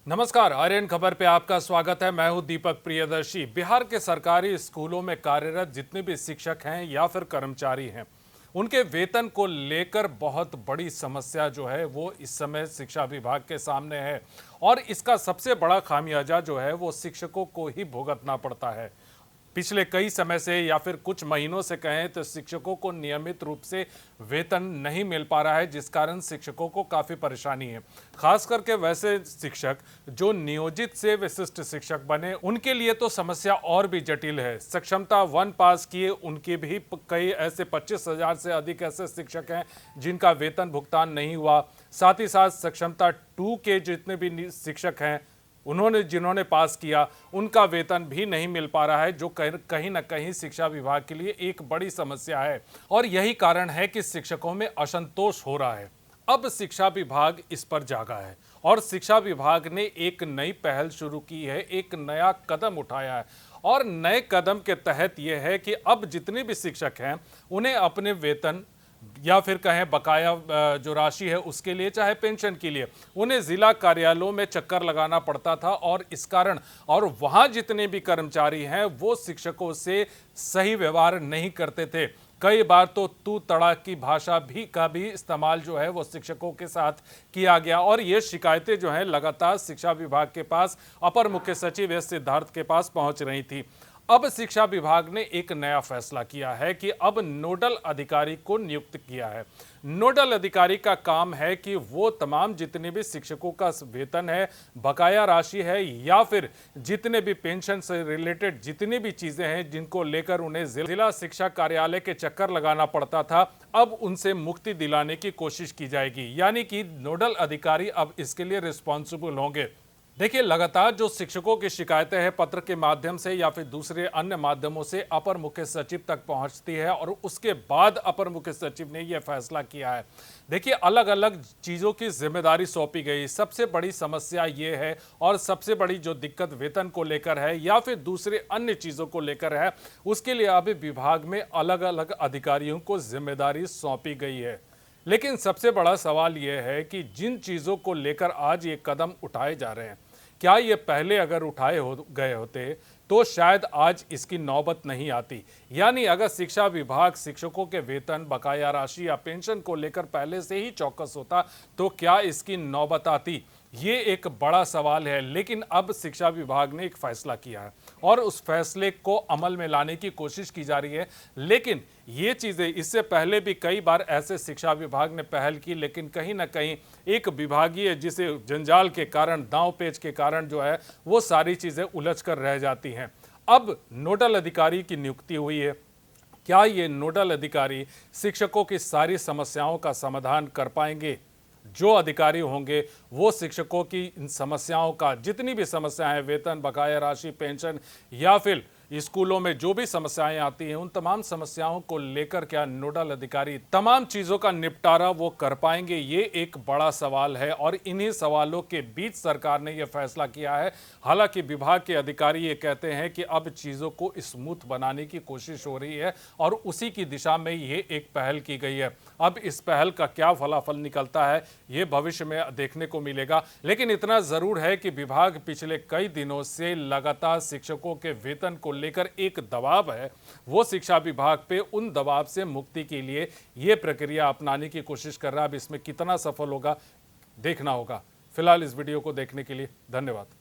नमस्कार, आर्यन खबर पे आपका स्वागत है। मैं हूं दीपक प्रियदर्शी। बिहार के सरकारी स्कूलों में कार्यरत जितने भी शिक्षक हैं या फिर कर्मचारी हैं, उनके वेतन को लेकर बहुत बड़ी समस्या जो है वो इस समय शिक्षा विभाग के सामने है और इसका सबसे बड़ा खामियाजा जो है वो शिक्षकों को ही भुगतना पड़ता है। पिछले कई समय से या फिर कुछ महीनों से कहें तो शिक्षकों को नियमित रूप से वेतन नहीं मिल पा रहा है, जिस कारण शिक्षकों को काफ़ी परेशानी है। खास करके वैसे शिक्षक जो नियोजित से विशिष्ट शिक्षक बने, उनके लिए तो समस्या और भी जटिल है। सक्षमता 1 पास किए उनके भी कई ऐसे 25,000 से अधिक ऐसे शिक्षक हैं जिनका वेतन भुगतान नहीं हुआ। साथ ही साथ सक्षमता 2 के जितने भी शिक्षक हैं, जिन्होंने पास किया, उनका वेतन भी नहीं मिल पा रहा है, जो कहीं ना कहीं शिक्षा विभाग के लिए एक बड़ी समस्या है और यही कारण है कि शिक्षकों में असंतोष हो रहा है। अब शिक्षा विभाग इस पर जागा है और शिक्षा विभाग ने एक नई पहल शुरू की है, एक नया कदम उठाया है और नए कदम के तहत यह है कि अब जितने भी शिक्षक हैं उन्हें अपने वेतन या फिर कहें बकाया जो राशि है उसके लिए, चाहे पेंशन के लिए, उन्हें जिला कार्यालयों में चक्कर लगाना पड़ता था और इस कारण और वहां जितने भी कर्मचारी हैं वो शिक्षकों से सही व्यवहार नहीं करते थे। कई बार तो तू तड़ाक की भाषा का भी इस्तेमाल जो है वो शिक्षकों के साथ किया गया और ये शिकायतें जो हैं लगातार शिक्षा विभाग के पास, अपर मुख्य सचिव एस सिद्धार्थ के पास पहुंच रही थी। अब शिक्षा विभाग ने एक नया फैसला किया है कि अब नोडल अधिकारी को नियुक्त किया है। नोडल अधिकारी का काम है कि वो तमाम जितने भी शिक्षकों का वेतन है, बकाया राशि है या फिर जितने भी पेंशन से रिलेटेड जितनी भी चीजें हैं जिनको लेकर उन्हें जिला शिक्षा कार्यालय के चक्कर लगाना पड़ता था, अब उनसे मुक्ति दिलाने की कोशिश की जाएगी। यानी कि नोडल अधिकारी अब इसके लिए रिस्पॉन्सिबल होंगे। देखिए, लगातार जो शिक्षकों की शिकायतें हैं पत्र के माध्यम से या फिर दूसरे अन्य माध्यमों से अपर मुख्य सचिव तक पहुंचती है और उसके बाद अपर मुख्य सचिव ने यह फैसला किया है। देखिए, अलग अलग चीज़ों की जिम्मेदारी सौंपी गई। सबसे बड़ी समस्या ये है और सबसे बड़ी जो दिक्कत वेतन को लेकर है या फिर दूसरे अन्य चीज़ों को लेकर है, उसके लिए अभी विभाग में अलग अलग अधिकारियों को जिम्मेदारी सौंपी गई है। लेकिन सबसे बड़ा सवाल यह है कि जिन चीज़ों को लेकर आज ये कदम उठाए जा रहे हैं, क्या ये पहले अगर उठाए गए होते तो शायद आज इसकी नौबत नहीं आती। यानी अगर शिक्षा विभाग शिक्षकों के वेतन, बकाया राशि या पेंशन को लेकर पहले से ही चौकस होता तो क्या इसकी नौबत आती, ये एक बड़ा सवाल है। लेकिन अब शिक्षा विभाग ने एक फैसला किया है और उस फैसले को अमल में लाने की कोशिश की जा रही है। लेकिन ये चीज़ें इससे पहले भी कई बार ऐसे शिक्षा विभाग ने पहल की, लेकिन कहीं ना कहीं एक विभागीय जिसे जंजाल के कारण, दांव पेच के कारण जो है वो सारी चीज़ें उलझ कर रह जाती हैं। अब नोडल अधिकारी की नियुक्ति हुई है। क्या ये नोडल अधिकारी शिक्षकों की सारी समस्याओं का समाधान कर पाएंगे? जो अधिकारी होंगे वो शिक्षकों की इन समस्याओं का, जितनी भी समस्याएं हैं, वेतन, बकाया राशि, पेंशन या फिर स्कूलों में जो भी समस्याएं आती हैं, उन तमाम समस्याओं को लेकर क्या नोडल अधिकारी तमाम चीज़ों का निपटारा वो कर पाएंगे? ये एक बड़ा सवाल है और इन्हीं सवालों के बीच सरकार ने यह फैसला किया है। हालांकि विभाग के अधिकारी ये कहते हैं कि अब चीज़ों को स्मूथ बनाने की कोशिश हो रही है और उसी की दिशा में ये एक पहल की गई है। अब इस पहल का क्या फलाफल निकलता है ये भविष्य में देखने को मिलेगा। लेकिन इतना ज़रूर है कि विभाग पिछले कई दिनों से लगातार शिक्षकों के वेतन को लेकर एक दबाव है, वो शिक्षा विभाग पे उन दबाव से मुक्ति के लिए ये प्रक्रिया अपनाने की कोशिश कर रहा है। अब इसमें कितना सफल होगा देखना होगा। फिलहाल इस वीडियो को देखने के लिए धन्यवाद।